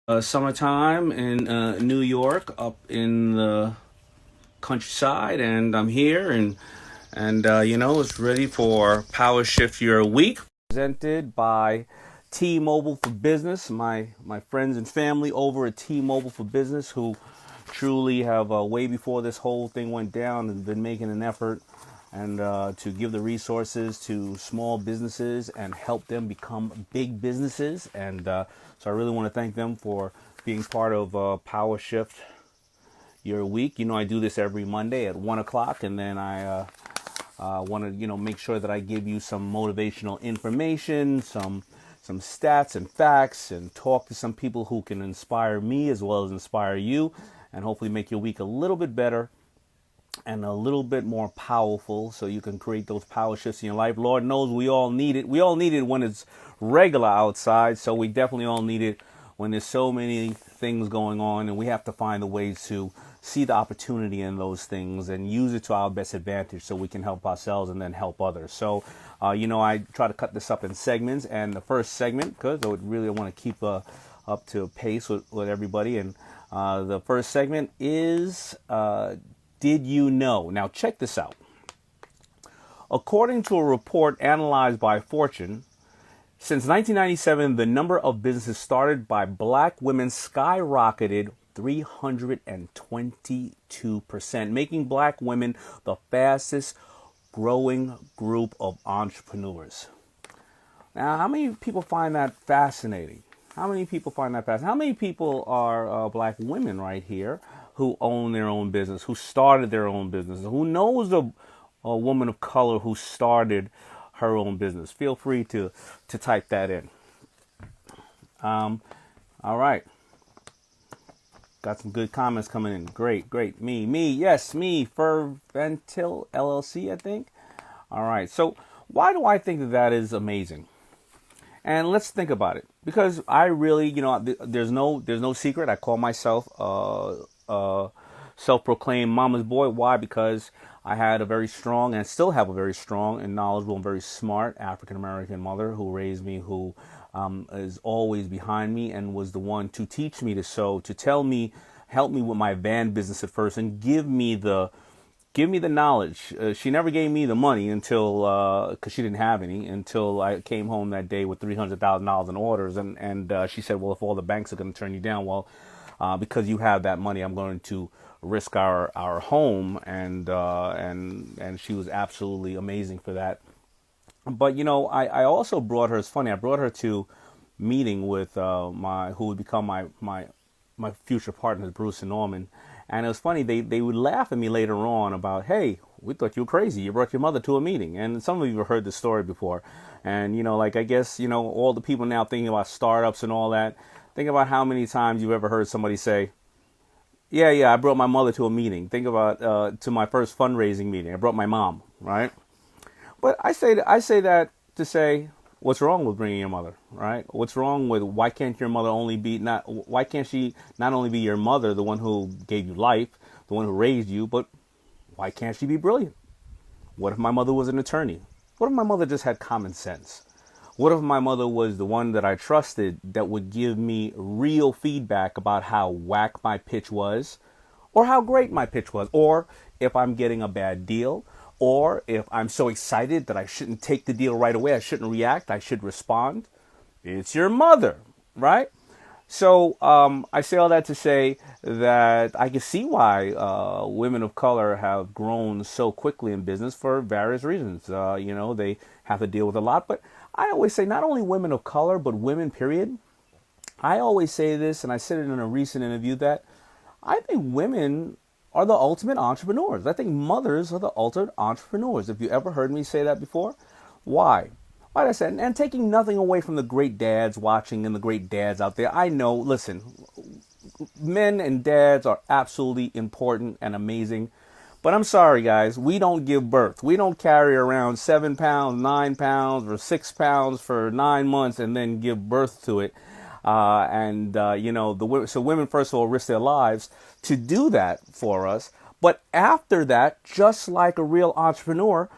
Summertime in New York, up in the countryside, and I'm here, and it's ready for Power Shift Your Week, presented by T-Mobile for Business. My friends and family over at T-Mobile for Business, who truly have way before this whole thing went down, and been making an effort and to give the resources to small businesses and help them become big businesses. And so I really want to thank them for being part of Power Shift Your Week. I do this every Monday at 1 o'clock, and then I want to, make sure that I give you some motivational information, some stats and facts, and talk to some people who can inspire me as well as inspire you, and hopefully make your week a little bit better and a little bit more powerful, so you can create those power shifts in your life. Lord knows we all need it. We all need it when it's regular outside, so we definitely all need it when there's so many things going on, and we have to find the ways to see the opportunity in those things and use it to our best advantage so we can help ourselves and then help others. So, I try to cut this up in segments, and the first segment, because I would really want to keep up to pace with everybody, and the first segment is Did You Know? Now, check this out. According to a report analyzed by Fortune, since 1997, the number of businesses started by black women skyrocketed 322%, making black women the fastest growing group of entrepreneurs. Now, how many people find that fascinating? How many people find that fascinating? How many people are black women right here who own their own business, who started their own business, who knows a woman of color who started her own business? Feel free to type that in. All right. Got some good comments coming in. Great. Yes, me, ferb LLC, I think. All right. So why do I think that is amazing? And let's think about it, because I really, there's no secret. I call myself self-proclaimed mama's boy. Why? Because I had a very strong, and still have a very strong and knowledgeable and very smart African-American mother who raised me, who is always behind me and was the one to teach me to sew, to tell me, help me with my van business at first, and give me the knowledge. She never gave me the money until, because she didn't have any, until I came home that day with $300,000 in orders. And she said, well, if all the banks are going to turn you down, well, because you have that money, I'm going to risk our home. And she was absolutely amazing for that. But, I also brought her, it's funny, I brought her to meeting with who would become my future partners, Bruce and Norman. And it was funny, they would laugh at me later on about, hey, we thought you were crazy. You brought your mother to a meeting. And some of you have heard this story before. And, I guess, all the people now thinking about startups and all that, think about how many times you've ever heard somebody say, yeah, I brought my mother to a meeting. Think about to my first fundraising meeting. I brought my mom, right? But I say that to say, what's wrong with bringing your mother, right? What's wrong with, why can't your mother why can't she not only be your mother, the one who gave you life, the one who raised you, but why can't she be brilliant? What if my mother was an attorney? What if my mother just had common sense? What if my mother was the one that I trusted that would give me real feedback about how whack my pitch was, or how great my pitch was, or if I'm getting a bad deal, or if I'm so excited that I shouldn't take the deal right away, I shouldn't react, I should respond? It's your mother, right? So I say all that to say that I can see why women of color have grown so quickly in business for various reasons. They have to deal with a lot. But I always say not only women of color, but women, period. I always say this, and I said it in a recent interview, that I think women are the ultimate entrepreneurs. I think mothers are the ultimate entrepreneurs. If you ever heard me say that before, why? Why did I say? And taking nothing away from the great dads watching and the great dads out there. I know, listen, men and dads are absolutely important and amazing. But I'm sorry, guys, we don't give birth. We don't carry around 7 pounds, 9 pounds, or 6 pounds for 9 months and then give birth to it. So women, first of all, risk their lives to do that for us. But after that, just like a real entrepreneur,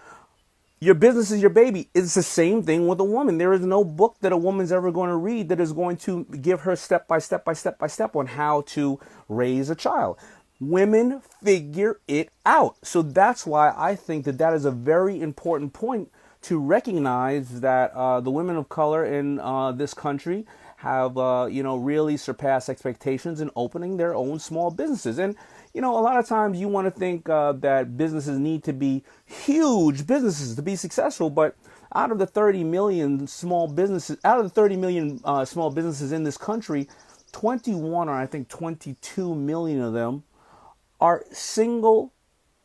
Your business is your baby. It's the same thing with a woman. There is no book that a woman's ever going to read that is going to give her step by step by step by step on how to raise a child. Women figure it out. So that's why I think that that is a very important point to recognize that the women of color in this country have, really surpassed expectations in opening their own small businesses. And a lot of times you want to think that businesses need to be huge businesses to be successful, but out of the 30 million small businesses, small businesses in this country, 21 or I think 22 million of them are single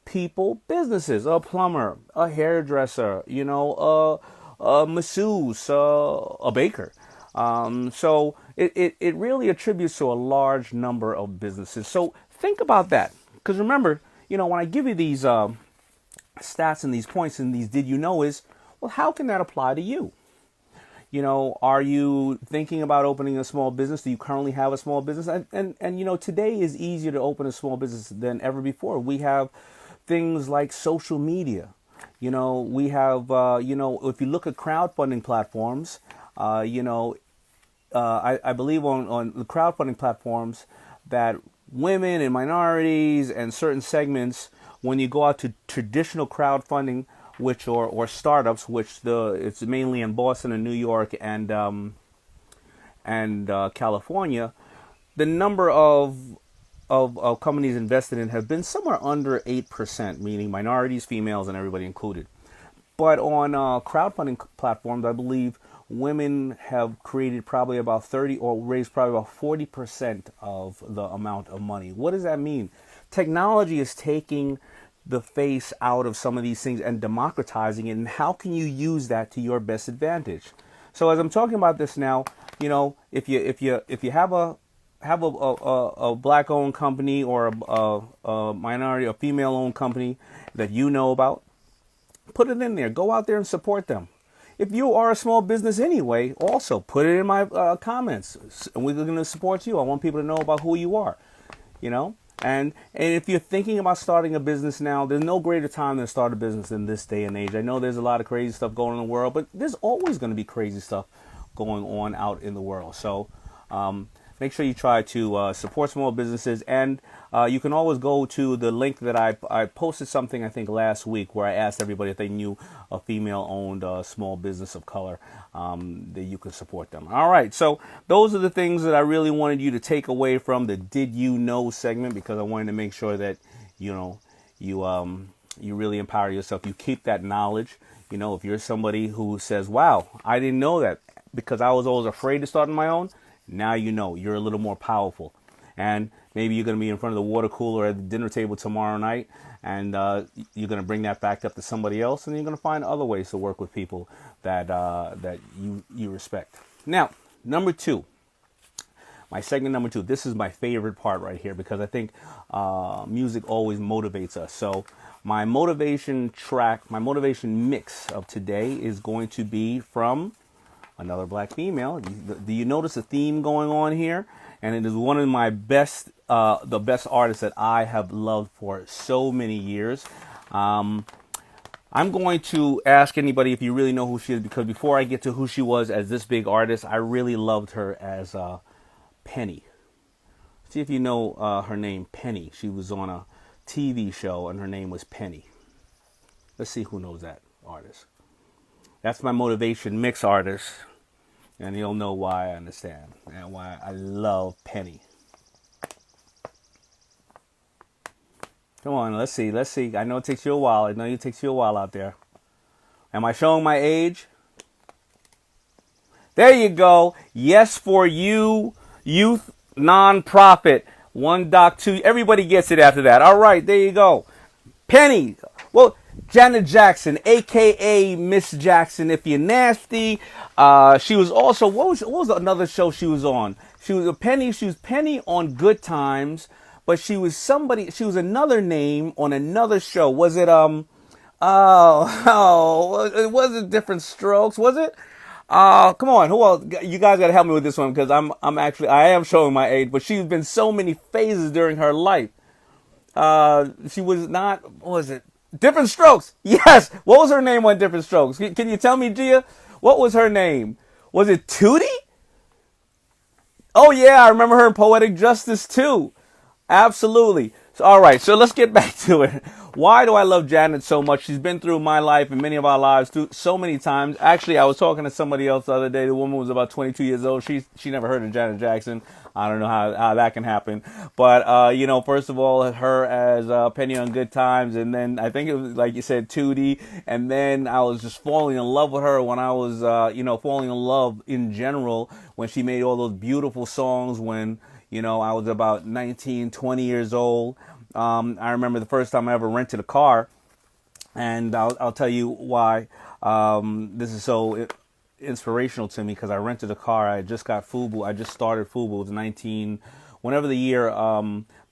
people businesses. A plumber, a hairdresser, a masseuse, a baker. So it really attributes to a large number of businesses. So think about that. Because remember, when I give you these stats and these points and these did you know is, well, how can that apply to you? Are you thinking about opening a small business? Do you currently have a small business? And today is easier to open a small business than ever before. We have things like social media. We have, if you look at crowdfunding platforms, I believe on the crowdfunding platforms that women and minorities and certain segments, when you go out to traditional crowdfunding, which or startups, which it's mainly in Boston and New York and California, the number of companies invested in have been somewhere under 8%, meaning minorities, females, and everybody included. But on crowdfunding platforms, I believe women have created probably about 30 or raised probably about 40% of the amount of money. What does that mean? Technology is taking the face out of some of these things and democratizing it. And how can you use that to your best advantage? So as I'm talking about this now, if you have a black-owned company or a minority or female-owned company that you know about, put it in there. Go out there and support them. If you are a small business anyway, also put it in my comments. We're going to support you. I want people to know about who you are, And if you're thinking about starting a business now, there's no greater time than to start a business in this day and age. I know there's a lot of crazy stuff going on in the world, but there's always going to be crazy stuff going on out in the world. So make sure you try to support small businesses. And you can always go to the link that I posted something, I think, last week where I asked everybody if they knew a female-owned small business of color that you could support them. All right. So those are the things that I really wanted you to take away from the Did You Know segment, because I wanted to make sure that, you really empower yourself. You keep that knowledge. If you're somebody who says, wow, I didn't know that because I was always afraid to start on my own. Now you're a little more powerful. And maybe you're going to be in front of the water cooler at the dinner table tomorrow night, and you're going to bring that back up to somebody else, and you're going to find other ways to work with people that you respect. Now, number two, my segment number two. This is my favorite part right here because I think music always motivates us. So my motivation mix of today is going to be from another black female. Do you notice a theme going on here? And it is one of my the best artists that I have loved for so many years. I'm going to ask anybody if you really know who she is, because before I get to who she was as this big artist, I really loved her as Penny. See if you know her name, Penny. She was on a TV show and her name was Penny. Let's see who knows that artist. That's my motivation mix artist. And you'll know why I understand and why I love Penny. Come on, let's see. I know it takes you a while. Out there. Am I showing my age? There you go. Yes for You, youth nonprofit. 1.2. Everybody gets it after that. All right, there you go. Penny. Well, Janet Jackson, a.k.a. Miss Jackson, if you're nasty. She was also, what was another show she was on? She was Penny on Good Times, but she was another name on another show. Was it, was it Different Strokes? Was it? Come on, who else? You guys gotta help me with this one, because I am showing my age, but she's been so many phases during her life. She was not, what was it? Different Strokes. Yes. What was her name on Different Strokes? Can you tell me, Gia? What was her name? Was it Tootie? Oh yeah, I remember her in Poetic Justice too. Absolutely. So, all right, so let's get back to it. Why do I love Janet so much? She's been through my life and many of our lives too, so many times. Actually, I was talking to somebody else the other day. The woman was about 22 years old. She never heard of Janet Jackson. I don't know how that can happen. But, first of all, her as Penny on Good Times. And then I think it was, like you said, Tootie. And then I was just falling in love with her when I was, falling in love in general when she made all those beautiful songs when, I was about 19, 20 years old. I remember the first time I ever rented a car, and I'll tell you why this is so inspirational to me, because I rented a car. I just got FUBU. I just started FUBU. It was 19, whenever the year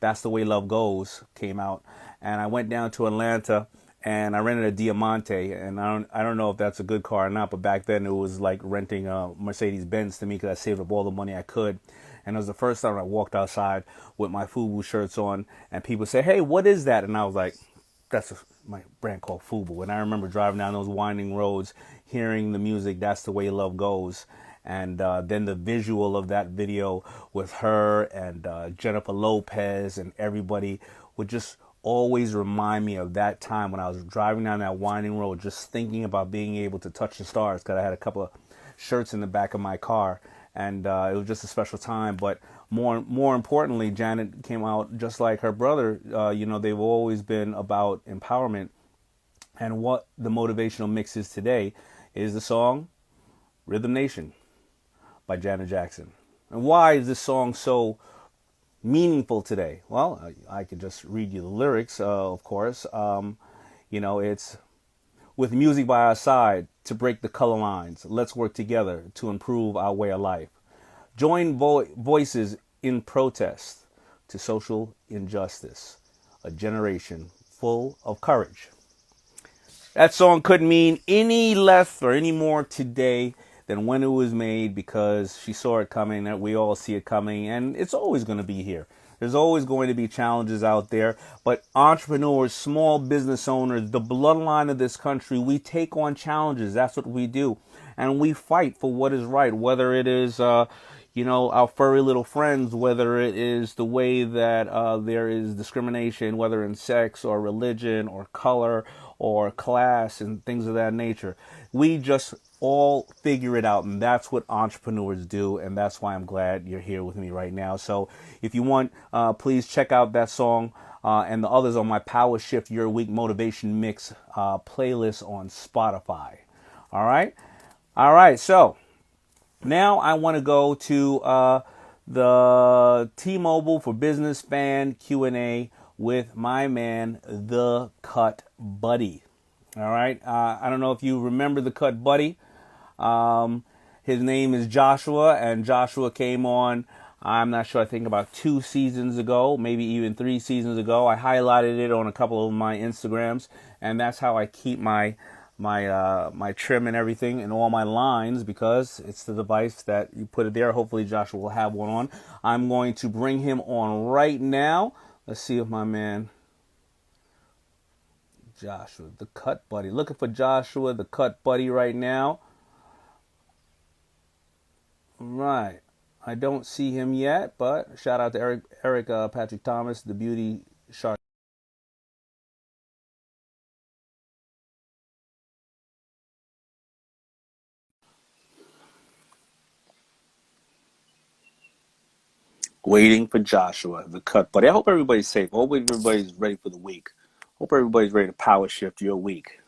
That's the Way Love Goes came out, and I went down to Atlanta and I rented a Diamante, and I don't know if that's a good car or not, but back then it was like renting a Mercedes Benz to me because I saved up all the money I could. And it was the first time I walked outside with my FUBU shirts on, and people say, "Hey, what is that?" And I was like, "That's my brand called FUBU." And I remember driving down those winding roads, hearing the music, "That's the Way Love Goes." And then the visual of that video with her and Jennifer Lopez and everybody would just always remind me of that time when I was driving down that winding road, just thinking about being able to touch the stars, because I had a couple of shirts in the back of my car. And it was just a special time. But more importantly, Janet came out just like her brother. They've always been about empowerment. And what the motivational mix is today is the song Rhythm Nation by Janet Jackson. And why is this song so meaningful today? Well, I could just read you the lyrics, of course. It's with music by our side to break the color lines. Let's work together to improve our way of life. Join voices in protest to social injustice. A generation full of courage. That song couldn't mean any less or any more today than when it was made, because she saw it coming, that we all see it coming, and it's always going to be here. There's always going to be challenges out there, but entrepreneurs, small business owners, the bloodline of this country, we take on challenges. That's what we do. And we fight for what is right, whether it is, our furry little friends, whether it is the way that there is discrimination, whether in sex or religion or color or class and things of that nature. We just all figure it out, and that's what entrepreneurs do, and that's why I'm glad you're here with me right now. So if you want, please check out that song and the others on my Power Shift Your Week Motivation Mix playlist on Spotify. All right, so now I want to go to the T-Mobile for Business Fan Q&A with my man, the Cut Buddy. All right, I don't know if you remember the Cut Buddy. His name is Joshua, and Joshua came on, I'm not sure, I think about 2 seasons ago, maybe even 3 seasons ago. I highlighted it on a couple of my Instagrams, and that's how I keep my trim and everything and all my lines, because it's the device that you put it there. Hopefully Joshua will have one on. I'm going to bring him on right now. Let's see if my man Joshua, the Cut Buddy. Looking for Joshua, the Cut Buddy right now. Right. I don't see him yet, but shout out to Eric Patrick Thomas, the beauty shark. Waiting for Joshua, the Cut Buddy. I hope everybody's safe. I hope everybody's ready for the week. Hope everybody's ready to power shift your week.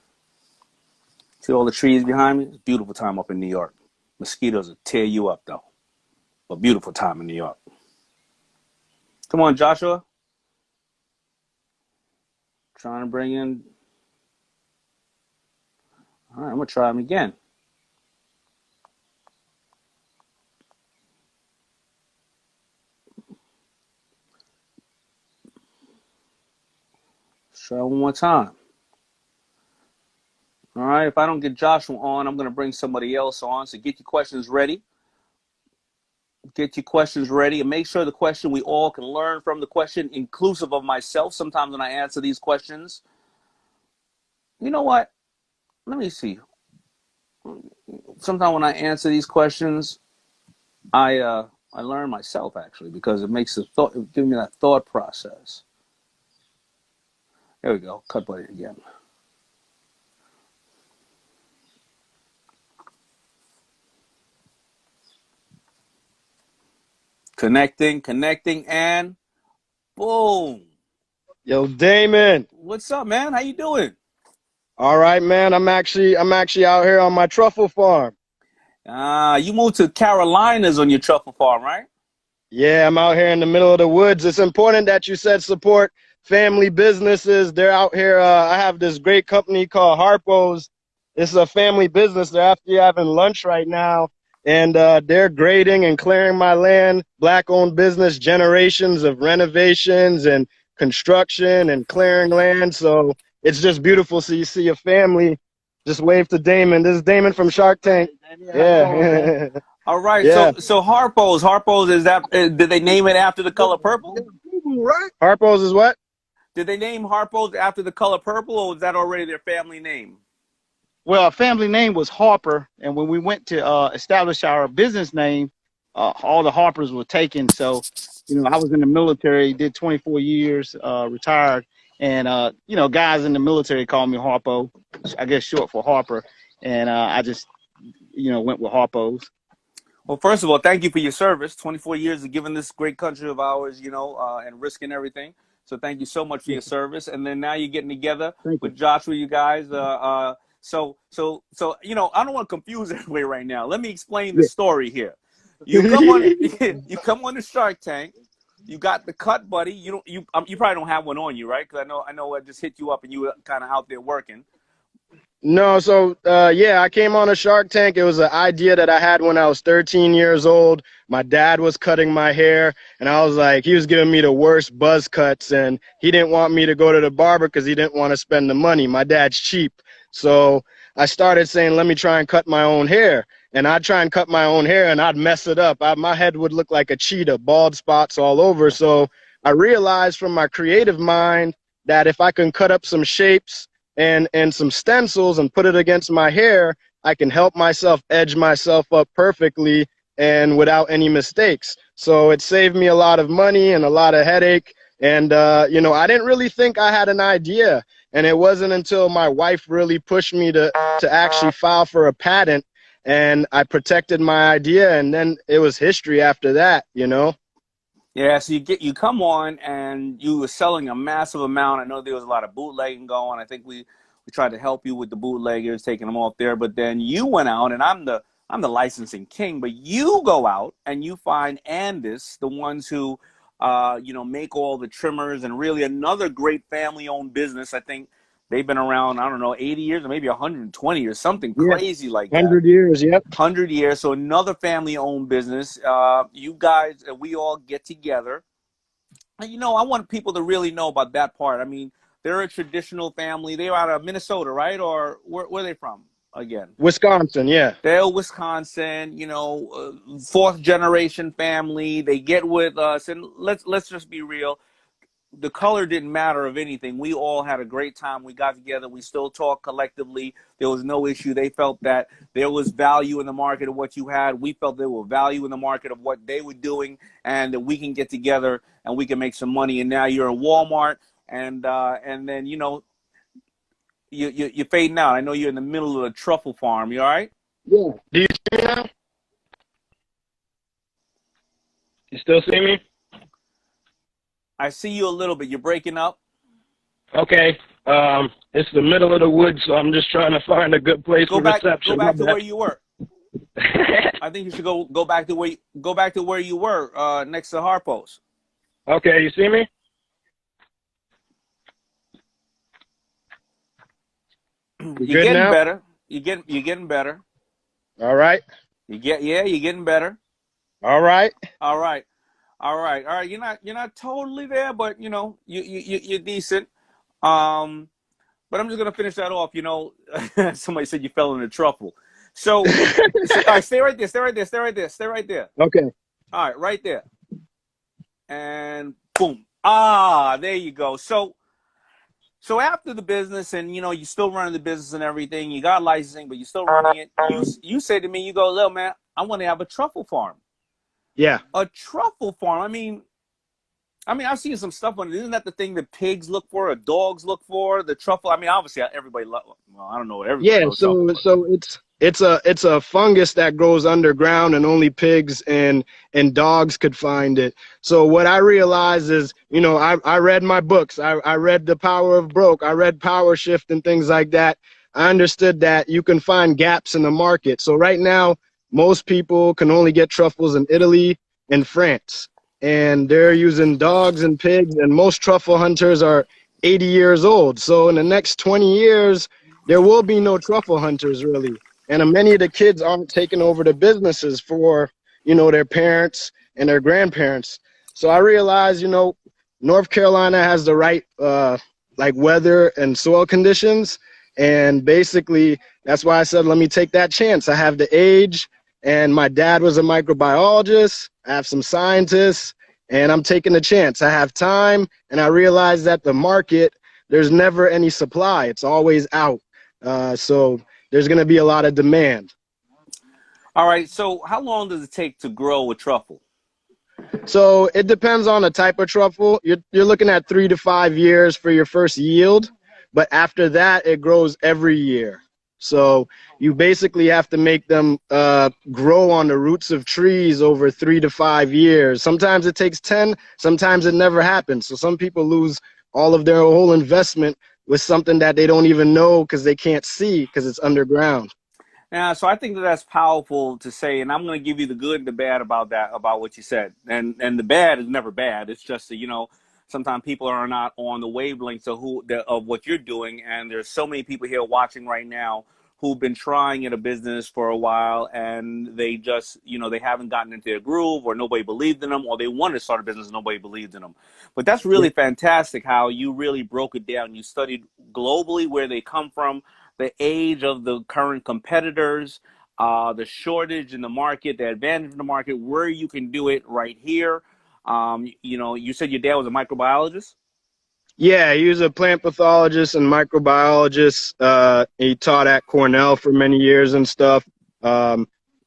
See all the trees behind me? It's a beautiful time up in New York. Mosquitoes will tear you up, though. A beautiful time in New York. Come on, Joshua. Trying to bring in. All right, I'm going to try him again. Let's try one more time. All right, if I don't get Joshua on, I'm going to bring somebody else on. So get your questions ready. Get your questions ready, and make sure the question, we all can learn from the question, inclusive of myself. Sometimes when I answer these questions, You know what? Let me see. Sometimes when I answer these questions, I learn myself actually because it makes the thought, it gives me that thought process. There we go. Cut button again. Connecting, and boom. Yo, Daymond. What's up, man? How you doing? All right, man. I'm actually out here on my truffle farm. You moved to Carolinas on your truffle farm, right? Yeah, I'm out here in the middle of the woods. It's important that you said support family businesses. They're out here. I have this great company called Harpo's. It's a family business. They're after having lunch right now, and they're grading and clearing my land. Black-owned business, generations of renovations and construction and clearing land. So it's just beautiful. So you see a family. Just wave to Daymond. This is Daymond from Shark Tank. Yeah. All right. Yeah. So Harpo's is that? Did they name it after the color purple? Harpo's is what? Did they name Harpo's after the color purple, or was that already their family name? Well, our family name was Harper, and when we went to establish our business name, all the Harpers were taken. So, I was in the military, did 24 years, retired, and guys in the military call me Harpo, I guess short for Harper, and I just went with Harpo's. Well, first of all, thank you for your service. 24 years of giving this great country of ours, and risking everything. So thank you so much for your service. And then now you're getting together with Joshua, you guys. So I don't want to confuse everybody right now. Let me explain the story here. You come on, you come on the Shark Tank. You got the cut, buddy. You probably don't have one on you, right? Because I know I just hit you up and you were kind of out there working. No, so yeah, I came on a Shark Tank. It was an idea that I had when I was 13 years old. My dad was cutting my hair, and I was like, he was giving me the worst buzz cuts, and he didn't want me to go to the barber because he didn't want to spend the money. My dad's cheap. So I started saying, let me try and cut my own hair. And I'd try and cut my own hair, and I'd mess it up. My head would look like a cheetah, bald spots all over. So I realized from my creative mind that if I can cut up some shapes and some stencils and put it against my hair, I can help myself edge myself up perfectly and without any mistakes. So it saved me a lot of money and a lot of headache. And, I didn't really think I had an idea. And it wasn't until my wife really pushed me to actually file for a patent, and I protected my idea, and then it was history after that, Yeah, so you come on and you were selling a massive amount. I know there was a lot of bootlegging going. I think we tried to help you with the bootleggers, taking them off there. But then you went out, and I'm the licensing king. But you go out and you find Andis, the ones who make all the trimmers, and really another great family-owned business. I think they've been around, I don't know, 80 years or maybe 120 or something crazy like that. 100 years, yep. 100 years. So another family-owned business. You guys, we all get together. And, I want people to really know about that part. I mean, they're a traditional family. They're out of Minnesota, right? Or where are they from again? Wisconsin, yeah. They're Wisconsin, fourth generation family. They get with us, and let's just be real. The color didn't matter of anything. We all had a great time. We got together. We still talk collectively. There was no issue. They felt that there was value in the market of what you had. We felt there was value in the market of what they were doing, and that we can get together and we can make some money. And now you're in Walmart, and then you're fading out. I know you're in the middle of a truffle farm. You all right? Yeah. Do you see me now? You still see me? I see you a little bit. You're breaking up. Okay. It's the middle of the woods, so I'm just trying to find a good place for reception. Go back to where you were. I think you should go back to where you were next to Harpo's. Okay, you see me? You're getting better. You're getting better. All right. You're getting better. All right. You're not totally there, but you're decent. But I'm just gonna finish that off. Somebody said you fell in the truffle. So, all right, stay right there. Okay. All right, right there. And boom. Ah, there you go. So So after the business, and you still running the business and everything, you got licensing, but you still running it. You say to me, you go, "Little man, I want to have a truffle farm." Yeah. A truffle farm. I mean, I've seen some stuff on it. Isn't that the thing that pigs look for, or dogs look for? The truffle. I mean, obviously, everybody. Well, I don't know what everybody Yeah, knows truffle. so it's a fungus that grows underground and only pigs and dogs could find it. So what I realized is, I read my books. I read The Power of Broke. I read Power Shift and things like that. I understood that you can find gaps in the market. So right now, most people can only get truffles in Italy and France, and they're using dogs and pigs, and most truffle hunters are 80 years old. So in the next 20 years, there will be no truffle hunters really. And many of the kids aren't taking over the businesses for, their parents and their grandparents. So I realized, North Carolina has the right, like weather and soil conditions. And basically that's why I said, let me take that chance. I have the age, and my dad was a microbiologist. I have some scientists, and I'm taking a chance. I have time, and I realized that the market, there's never any supply. It's always out. So there's going to be a lot of demand. All right. So how long does it take to grow a truffle? So it depends on the type of truffle. You're looking at 3 to 5 years for your first yield, but after that, it grows every year. So you basically have to make them grow on the roots of trees over 3 to 5 years. Sometimes it takes 10, sometimes it never happens. So some people lose all of their whole investment with something that they don't even know because they can't see because it's underground. Yeah, so I think that's powerful to say, and I'm going to give you the good and the bad about that, about what you said. And the bad is never bad. It's just that, sometimes people are not on the wavelengths of what you're doing, and there's so many people here watching right now who've been trying in a business for a while, and they just, they haven't gotten into their groove, or nobody believed in them, or they wanted to start a business and nobody believed in them. But that's really fantastic how you really broke it down. You studied globally where they come from, the age of the current competitors, the shortage in the market, the advantage in the market, where you can do it right here. You said your dad was a microbiologist? Yeah, he was a plant pathologist and microbiologist. He taught at Cornell for many years and stuff. And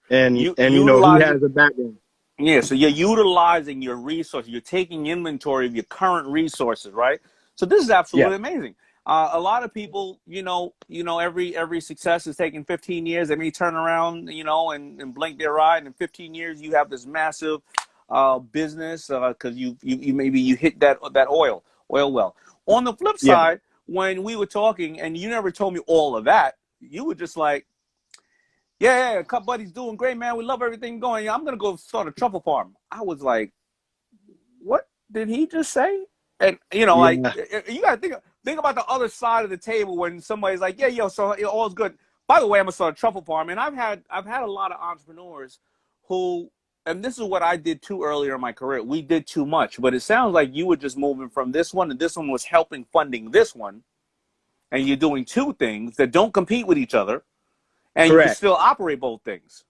he has a background. Yeah, so you're utilizing your resources. You're taking inventory of your current resources, right? So this is absolutely amazing. A lot of people, every success is taking 15 years. They may turn around, and blink their eye, and in 15 years you have this massive business because you maybe you hit that oil well. On the flip side, when we were talking, and you never told me all of that, you were just like, yeah, buddy's doing great, man. We love everything going. I'm gonna go start a truffle farm. I was like, what did he just say? And like you gotta think about the other side of the table when somebody's like, so all's good. By the way, I'm gonna start a truffle farm, and I've had a lot of entrepreneurs who, and this is what I did too earlier in my career. We did too much, but it sounds like you were just moving from this one, and this one was helping funding this one, and you're doing two things that don't compete with each other, and you can still operate both things.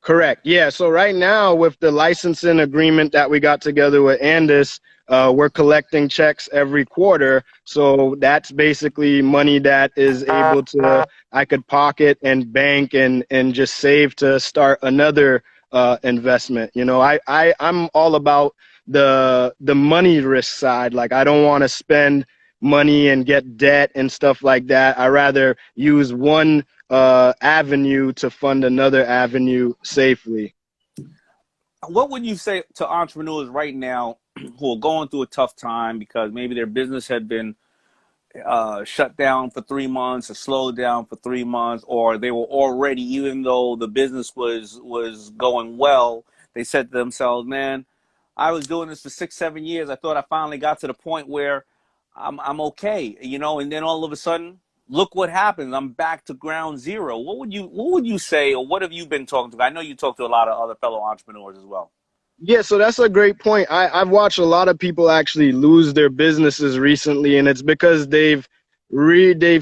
Correct. Yeah. So right now, with the licensing agreement that we got together with Andis, we're collecting checks every quarter. So that's basically money that is able to, I could pocket and bank and just save to start another investment. I'm all about the money risk side. Like, I don't want to spend money and get debt and stuff like that. I rather use one avenue to fund another avenue safely. What would you say to entrepreneurs right now who are going through a tough time because maybe their business had been shut down for 3 months or slowed down for 3 months, or they were already, even though the business was going well, they said to themselves, man, I was doing this for 6-7 years. I thought I finally got to the point where I'm okay, and then all of a sudden, look what happens. I'm back to ground zero. What would you say, or what have you been talking to? I know you talk to a lot of other fellow entrepreneurs as well. Yeah, so that's a great point. I've watched a lot of people actually lose their businesses recently, and it's because they've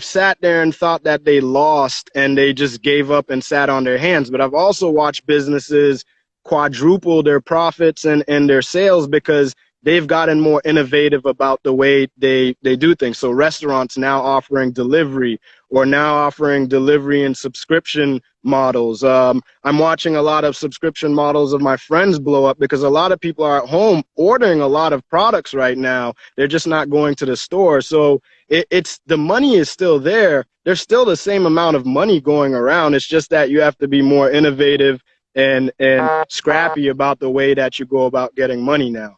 sat there and thought that they lost and they just gave up and sat on their hands. But I've also watched businesses quadruple their profits and their sales because they've gotten more innovative about the way they do things. So restaurants now offering delivery, or now offering delivery and subscription models. I'm watching a lot of subscription models of my friends blow up because a lot of people are at home ordering a lot of products right now. They're just not going to the store. So it's the money is still there. There's still the same amount of money going around. It's just that you have to be more innovative and scrappy about the way that you go about getting money now.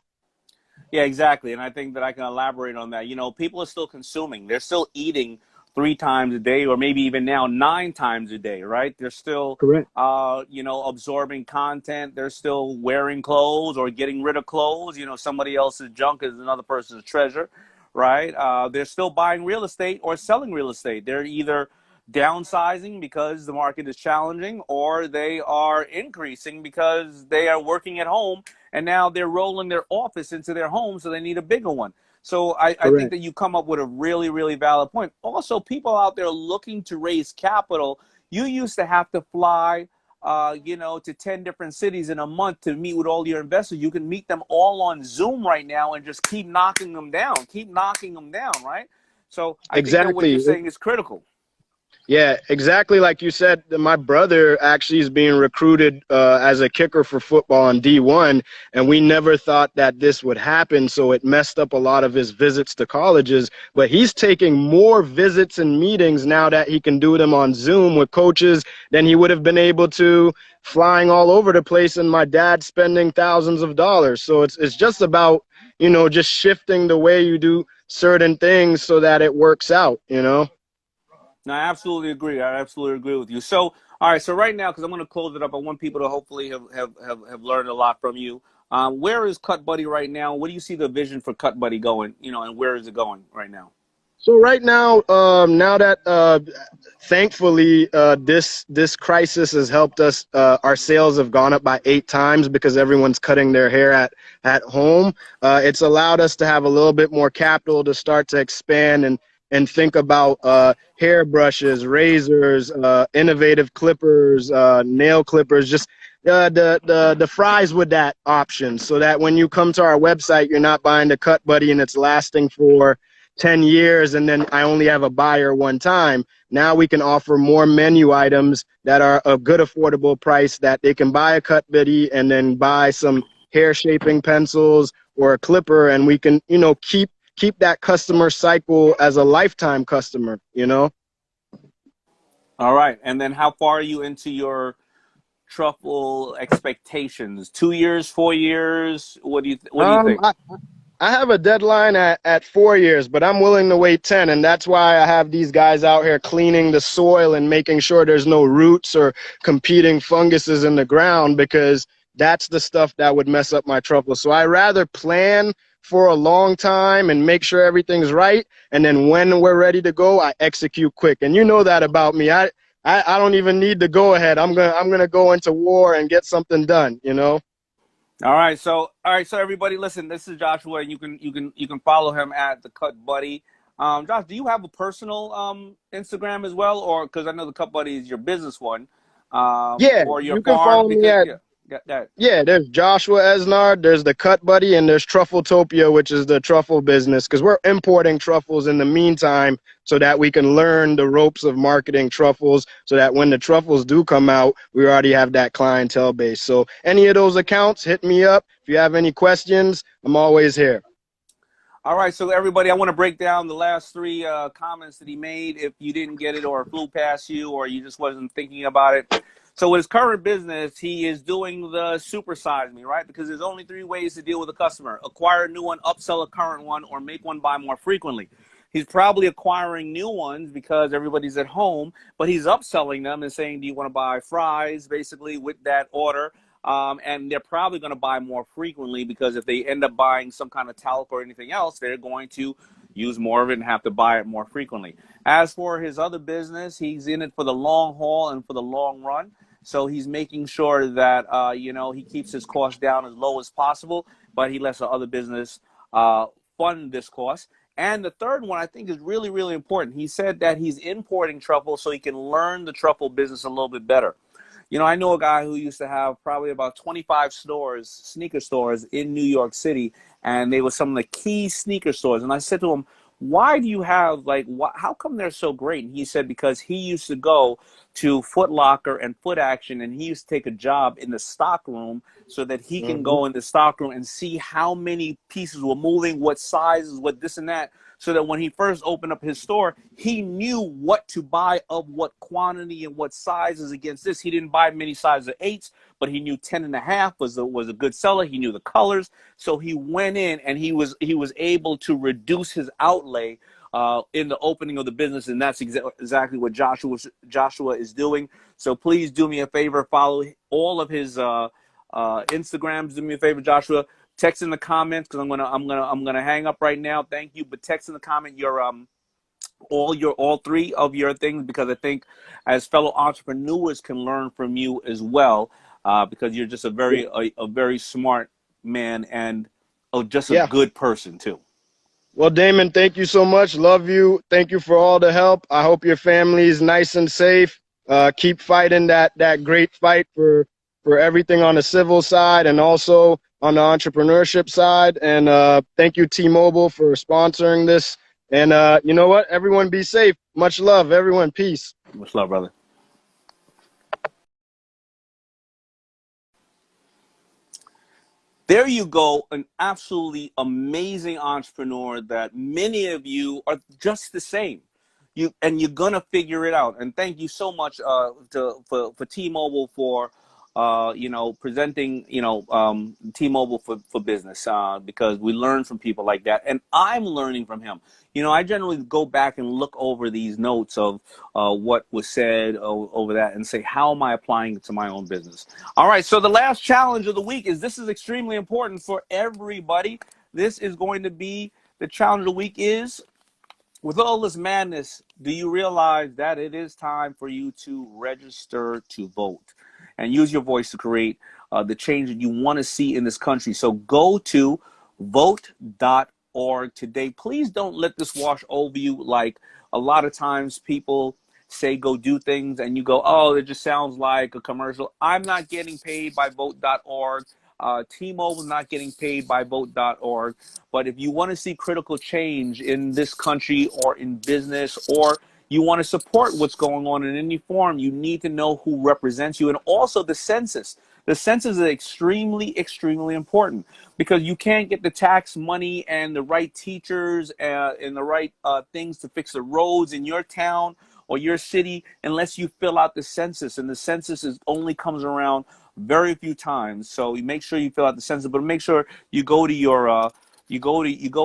Yeah, exactly. And I think that I can elaborate on that. People are still consuming. They're still eating 3 times a day, or maybe even now 9 times a day, right? They're still, Correct. absorbing content. They're still wearing clothes or getting rid of clothes. Somebody else's junk is another person's treasure, right? They're still buying real estate or selling real estate. They're either downsizing because the market is challenging, or they are increasing because they are working at home and now they're rolling their office into their home, so they need a bigger one. So I think that you come up with a really, really valid point. Also, people out there looking to raise capital, you used to have to fly, to 10 different cities in a month to meet with all your investors. You can meet them all on Zoom right now and just keep knocking them down, right? So I think that what you're Exactly. saying is critical. Yeah, exactly like you said. My brother actually is being recruited as a kicker for football on D1, and we never thought that this would happen, so it messed up a lot of his visits to colleges. But he's taking more visits and meetings now that he can do them on Zoom with coaches than he would have been able to flying all over the place, and my dad spending thousands of dollars. So it's just about, just shifting the way you do certain things so that it works out. No, I absolutely agree. I absolutely agree with you. So, all right. So right now, because I'm going to close it up, I want people to hopefully have learned a lot from you. Where is Cut Buddy right now? What do you see the vision for Cut Buddy going? And where is it going right now? So right now, now that thankfully this crisis has helped us, our sales have gone up by 8 times because everyone's cutting their hair at home. It's allowed us to have a little bit more capital to start to expand and think about hair brushes, razors, innovative clippers, nail clippers, just the fries with that option, so that when you come to our website, you're not buying the Cut Buddy and it's lasting for 10 years and then I only have a buyer one time. Now we can offer more menu items that are a good affordable price, that they can buy a Cut Buddy and then buy some hair shaping pencils or a clipper, and we can, keep that customer cycle as a lifetime customer. All right. And then how far are you into your truffle expectations? 2 years, 4 years? What do you think? I have a deadline at 4 years, but I'm willing to wait 10. And that's why I have these guys out here cleaning the soil and making sure there's no roots or competing funguses in the ground, because that's the stuff that would mess up my truffle. So I rather plan for a long time and make sure everything's right, and then when we're ready to go, I execute quick. And you know that about me. I don't even need to go ahead. I'm gonna go into war and get something done. All right, so everybody, listen. This is Joshua, and you can follow him at the Cut Buddy. Josh, do you have a personal Instagram as well, or because I know the Cut Buddy is your business one, Yeah, or your you can farm? follow me Because at that. Yeah, there's Joshua Esnard, there's the Cut Buddy, and there's Truffletopia, which is the truffle business, because we're importing truffles in the meantime so that we can learn the ropes of marketing truffles, so that when the truffles do come out, we already have that clientele base. So any of those accounts, hit me up. If you have any questions, I'm always here. All right, so everybody, I want to break down the last 3 comments that he made. If you didn't get it, or it flew past you, or you just wasn't thinking about it. So with his current business, he is doing the supersize me, right? Because there's only 3 ways to deal with a customer: acquire a new one, upsell a current one, or make one buy more frequently. He's probably acquiring new ones because everybody's at home, but he's upselling them and saying, do you want to buy fries, basically, with that order? And they're probably going to buy more frequently, because if they end up buying some kind of talc or anything else, they're going to use more of it and have to buy it more frequently. As for his other business, he's in it for the long haul and for the long run. So he's making sure that, he keeps his costs down as low as possible, but he lets the other business fund this cost. And the third one I think is really, really important. He said that he's importing truffle so he can learn the truffle business a little bit better. You know, I know a guy who used to have probably about 25 stores, sneaker stores in New York City, and they were some of the key sneaker stores. And I said to him, why do you have, like, how come they're so great? And he said, because he used to go to Foot Locker and Foot Action, and he used to take a job in the stock room so that he can Hmm. go in the stock room and see how many pieces were moving, what sizes, what this and that, so that when he first opened up his store, he knew what to buy of what quantity and what sizes against this. He didn't buy many sizes of 8s, but he knew 10.5 was a good seller. He knew the colors. So he went in and he was able to reduce his outlay in the opening of the business, and that's exactly what Joshua is doing. So please do me a favor, follow all of his Instagrams. Do me a favor, Joshua. Text in the comments, because I'm gonna hang up right now. Thank you, but text in the comment your all three of your things, because I think as fellow entrepreneurs can learn from you as well, because you're just a very smart man, and just a Yeah. good person too. Well, Daymond, thank you so much. Love you. Thank you for all the help. I hope your family is nice and safe. Keep fighting that great fight for everything on the civil side and also on the entrepreneurship side. And thank you, T-Mobile, for sponsoring this. And you know what? Everyone be safe. Much love, everyone. Peace. Much love, brother. There you go, an absolutely amazing entrepreneur that many of you are just the same. You're gonna figure it out. And thank you so much for T-Mobile for presenting T-Mobile for business, because we learn from people like that, and I'm learning from him. You know, I generally go back and look over these notes of what was said over that and say, how am I applying it to my own business? All right, so the last challenge of the week this is extremely important for everybody. This is going to be the challenge of the week is, with all this madness, do you realize that it is time for you to register to vote and use your voice to create the change that you want to see in this country? So go to vote.org today. Please don't let this wash over you. Like a lot of times people say go do things and you go, oh, it just sounds like a commercial. I'm not getting paid by vote.org. T-Mobile is not getting paid by vote.org. But if you want to see critical change in this country or in business, or you want to support what's going on in any form, you need to know who represents you. And also the census. The census is extremely, extremely important, because you can't get the tax money and the right teachers and the right things to fix the roads in your town or your city unless you fill out the census. And the census only comes around very few times. So you make sure you fill out the census, but make sure you go to your you go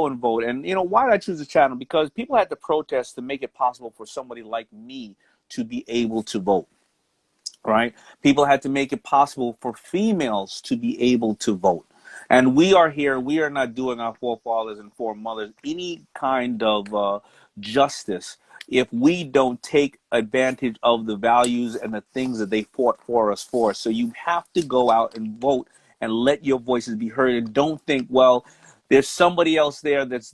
and vote. And you know, why did I choose this channel? Because people had to protest to make it possible for somebody like me to be able to vote. Right? People had to make it possible for females to be able to vote. And we are here. We are not doing our forefathers and foremothers any kind of justice if we don't take advantage of the values and the things that they fought for us for. So you have to go out and vote and let your voices be heard. And don't think, well, there's somebody else there that's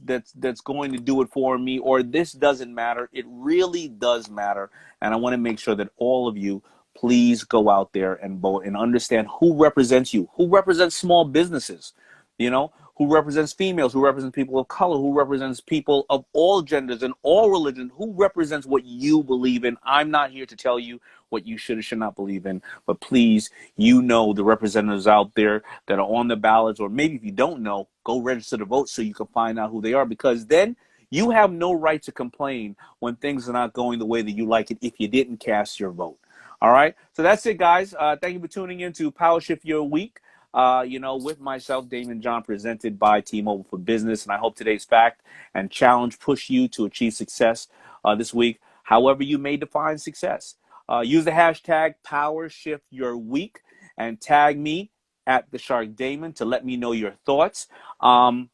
going to do it for me, or this doesn't matter. It really does matter. And I want to make sure that all of you please go out there and vote and understand who represents you, who represents small businesses, you know, who represents females, who represents people of color, who represents people of all genders and all religions, who represents what you believe in. I'm not here to tell you what you should or should not believe in, but please, you know the representatives out there that are on the ballots, or maybe if you don't know, go register to vote so you can find out who they are, because then you have no right to complain when things are not going the way that you like it if you didn't cast your vote. All right. So that's it, guys. Thank you for tuning in to Power Shift Your Week, with myself, Daymond John, presented by T-Mobile for Business. And I hope today's fact and challenge push you to achieve success this week, however you may define success. Use the hashtag Power Shift Your Week and tag me at thesharkdaymond to let me know your thoughts. I'm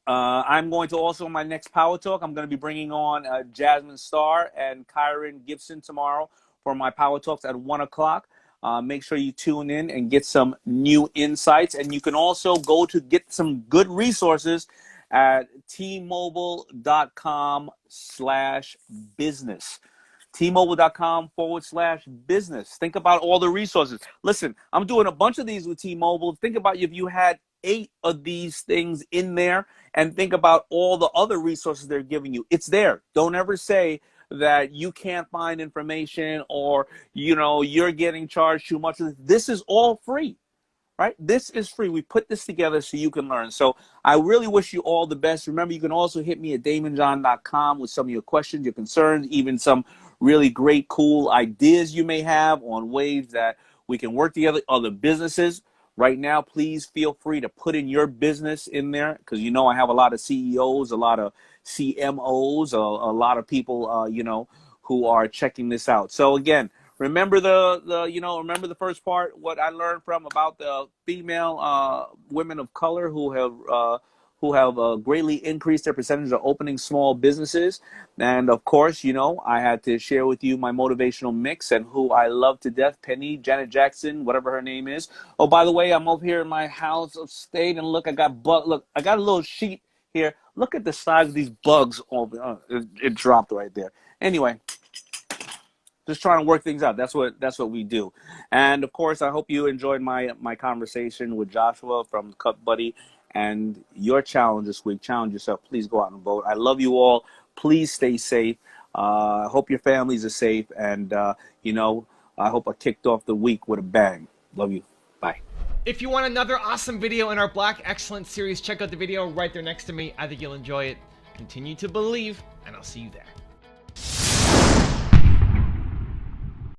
going to also, in my next Power Talk, I'm going to be bringing on Jasmine Starr and Kyron Gibson tomorrow for my Power Talks at 1 o'clock. Make sure you tune in and get some new insights. And you can also go to get some good resources at tmobile.com/business. T-Mobile.com/business. Think about all the resources. Listen, I'm doing a bunch of these with T-Mobile. Think about if you had 8 of these things in there, and think about all the other resources they're giving you. It's there. Don't ever say that you can't find information, or you're getting charged too much. This is all free. Right? This is free. We put this together so you can learn. So I really wish you all the best. Remember, you can also hit me at daymondjohn.com with some of your questions, your concerns, even some really great, cool ideas you may have on ways that we can work together, other businesses. Right now, please feel free to put in your business in there, because I have a lot of CEOs, a lot of CMOs, a lot of people, who are checking this out. So again, remember remember the first part, what I learned about the female women of color who have greatly increased their percentage of opening small businesses. And of course, I had to share with you my motivational mix and who I love to death, Penny, Janet Jackson, whatever her name is. Oh, by the way, I'm over here in my house of state, and look, I got a little sheet here. Look at the size of these bugs. It dropped right there. Anyway, just trying to work things out. That's what we do. And of course, I hope you enjoyed my conversation with Joshua from Cut Buddy. And your challenge this week, challenge yourself. Please go out and vote. I love you all. Please stay safe. I hope your families are safe. And, I hope I kicked off the week with a bang. Love you. Bye. If you want another awesome video in our Black Excellence series, check out the video right there next to me. I think you'll enjoy it. Continue to believe, and I'll see you there.